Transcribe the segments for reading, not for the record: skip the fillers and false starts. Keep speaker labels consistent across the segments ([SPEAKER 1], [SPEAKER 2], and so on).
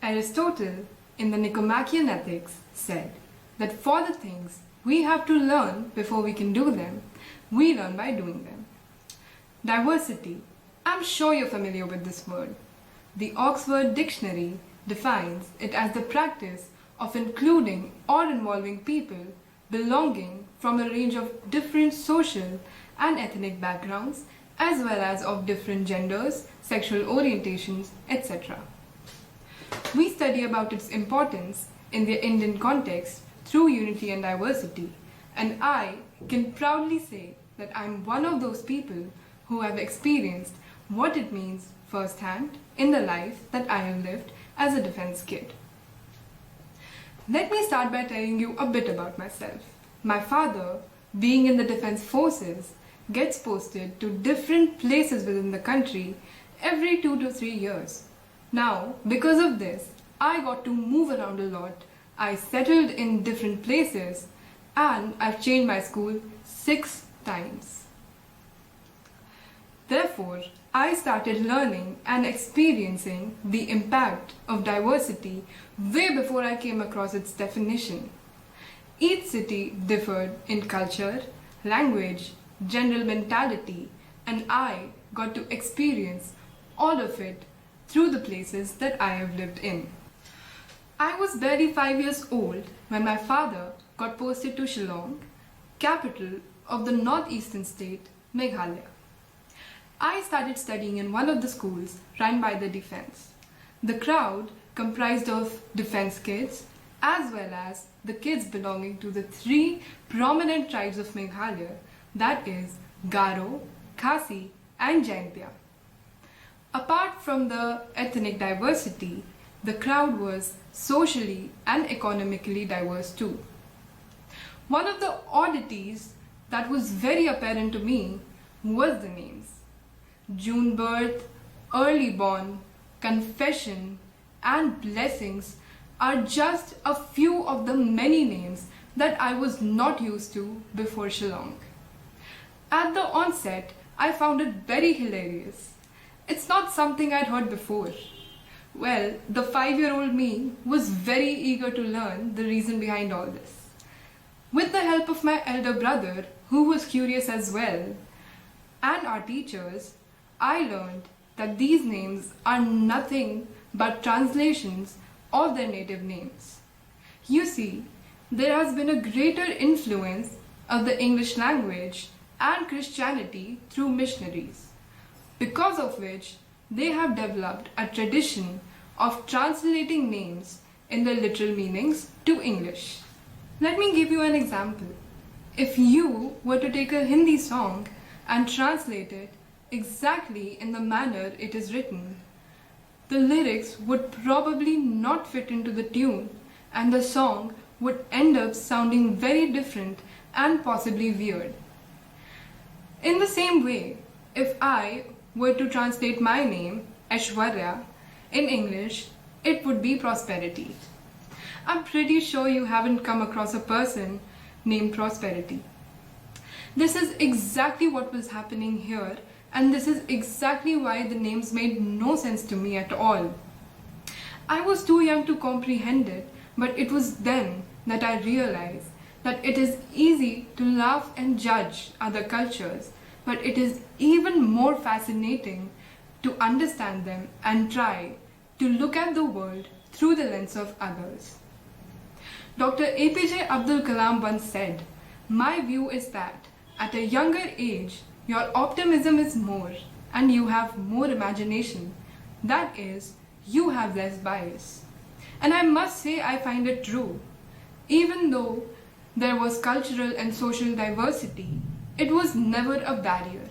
[SPEAKER 1] Aristotle, in the Nicomachean Ethics, said that for the things we have to learn before we can do them, we learn by doing them. Diversity. I'm sure you're familiar with this word. The Oxford Dictionary defines it as the practice of including or involving people belonging from a range of different social and ethnic backgrounds as well as of different genders, sexual orientations, etc. We study about its importance in the Indian context through unity and diversity, and I can proudly say that I'm one of those people who have experienced what it means firsthand in the life that I have lived as a defense kid. Let me start by telling you a bit about myself. My father, being in the defense forces, gets posted to different places within the country every 2 to 3 years. Now, because of this, I got to move around a lot. I settled in different places and I've changed my school 6 times. Therefore, I started learning and experiencing the impact of diversity way before I came across its definition. Each city differed in culture, language, general mentality, and I got to experience all of it through the places that I have lived in. I was barely 5 years old when my father got posted to Shillong, capital of the northeastern state, Meghalaya. I started studying in one of the schools run by the defense. The crowd comprised of defense kids as well as the kids belonging to the 3 prominent tribes of Meghalaya, that is Garo, Khasi and Jaintia. Apart from the ethnic diversity, the crowd was socially and economically diverse too. One of the oddities that was very apparent to me was the names. June birth, early born, confession, and blessings are just a few of the many names that I was not used to before Shillong. At the onset, I found it very hilarious. It's not something I'd heard before. Well, the 5-year-old me was very eager to learn the reason behind all this. With the help of my elder brother, who was curious as well, and our teachers, I learned that these names are nothing but translations of their native names. You see, there has been a greater influence of the English language and Christianity through missionaries, because of which they have developed a tradition of translating names in their literal meanings to English. Let me give you an example. If you were to take a Hindi song and translate it exactly in the manner it is written, the lyrics would probably not fit into the tune and the song would end up sounding very different and possibly weird. In the same way, if I were to translate my name, Aishwarya, in English, it would be prosperity. I'm pretty sure you haven't come across a person named Prosperity. This is exactly what was happening here, and this is exactly why the names made no sense to me at all. I was too young to comprehend it, but it was then that I realized that it is easy to laugh and judge other cultures, but it is even more fascinating to understand them and try to look at the world through the lens of others. Dr. APJ Abdul Kalam once said, "My view is that at a younger age, your optimism is more and you have more imagination. That is, you have less bias." And I must say I find it true. Even though there was cultural and social diversity, it was never a barrier.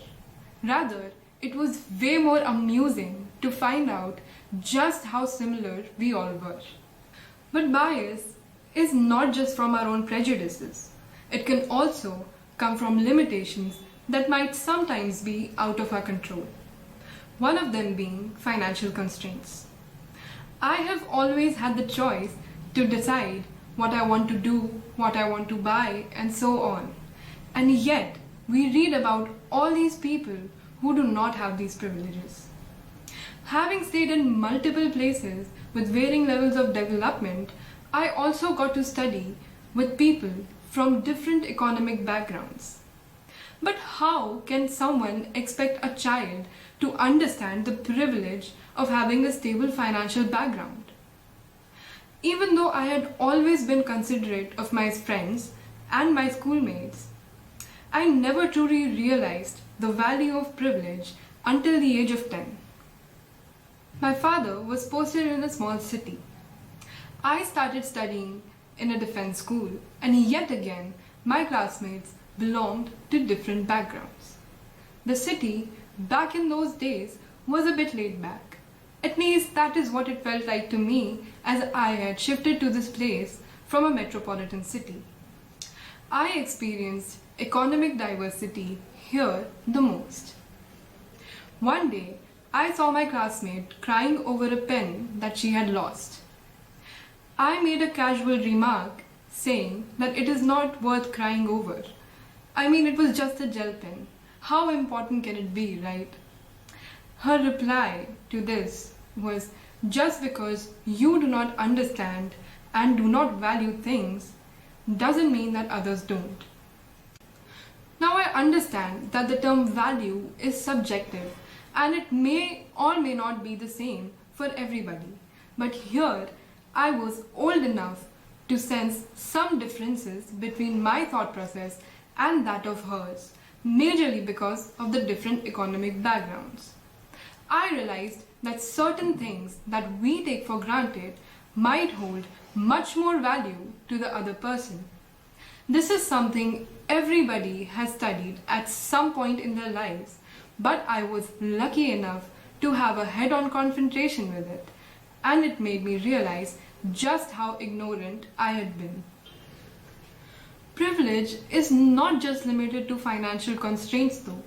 [SPEAKER 1] Rather, it was way more amusing to find out just how similar we all were. But bias is not just from our own prejudices. It can also come from limitations that might sometimes be out of our control. One of them being financial constraints. I have always had the choice to decide what I want to do, what I want to buy, and so on. And yet, we read about all these people who do not have these privileges. Having stayed in multiple places with varying levels of development, I also got to study with people from different economic backgrounds. But how can someone expect a child to understand the privilege of having a stable financial background? Even though I had always been considerate of my friends and my schoolmates, I never truly realized the value of privilege until the age of 10. My father was posted in a small city. I started studying in a defense school, and yet again my classmates belonged to different backgrounds. The city back in those days was a bit laid back. At least that is what it felt like to me as I had shifted to this place from a metropolitan city. I experienced economic diversity here the most. One day, I saw my classmate crying over a pen that she had lost. I made a casual remark saying that it is not worth crying over. I mean, it was just a gel pen. How important can it be, right? Her reply to this was, just because you do not understand and do not value things doesn't mean that others don't. Now I understand that the term value is subjective and it may or may not be the same for everybody. But here I was old enough to sense some differences between my thought process and that of hers, majorly because of the different economic backgrounds. I realized that certain things that we take for granted might hold much more value to the other person. This is something everybody has studied at some point in their lives, but I was lucky enough to have a head-on confrontation with it, and it made me realize just how ignorant I had been. Privilege is not just limited to financial constraints though,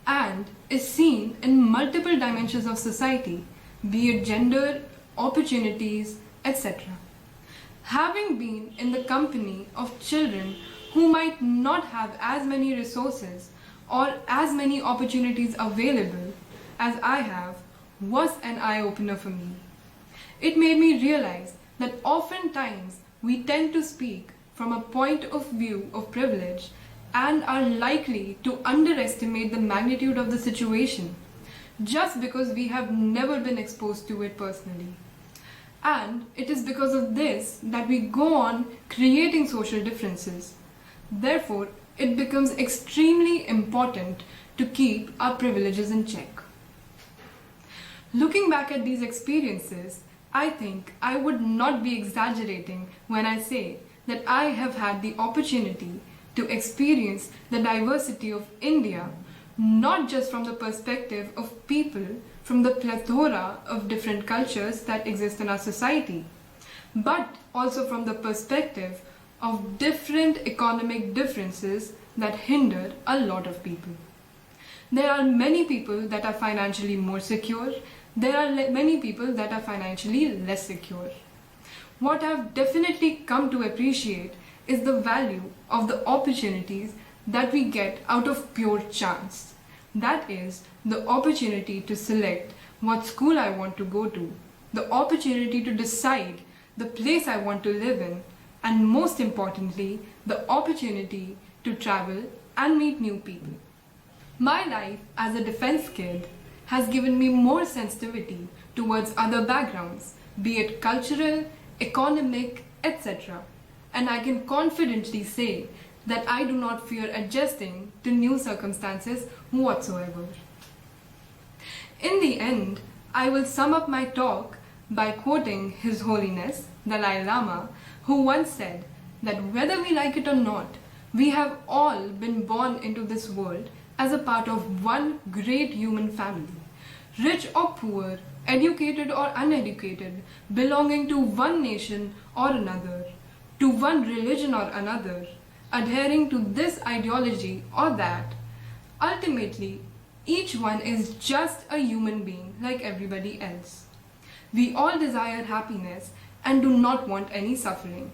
[SPEAKER 1] and is seen in multiple dimensions of society, be it gender, opportunities, etc. Having been in the company of children who might not have as many resources or as many opportunities available as I have was an eye-opener for me. It made me realize that oftentimes we tend to speak from a point of view of privilege and are likely to underestimate the magnitude of the situation just because we have never been exposed to it personally. And it is because of this that we go on creating social differences. Therefore, it becomes extremely important to keep our privileges in check. Looking back at these experiences, I think I would not be exaggerating when I say that I have had the opportunity to experience the diversity of India, not just from the perspective of people from the plethora of different cultures that exist in our society, but also from the perspective of different economic differences that hinder a lot of people. There are many people that are financially more secure. There are many people that are financially less secure. What I've definitely come to appreciate is the value of the opportunities that we get out of pure chance. That is, the opportunity to select what school I want to go to, the opportunity to decide the place I want to live in, and most importantly, the opportunity to travel and meet new people. My life as a defense kid has given me more sensitivity towards other backgrounds, be it cultural, economic, etc. And I can confidently say that I do not fear adjusting to new circumstances whatsoever. In the end, I will sum up my talk by quoting His Holiness Dalai Lama, who once said that whether we like it or not, we have all been born into this world as a part of one great human family. Rich or poor, educated or uneducated, belonging to one nation or another, to one religion or another, adhering to this ideology or that, ultimately, each one is just a human being like everybody else. We all desire happiness and do not want any suffering.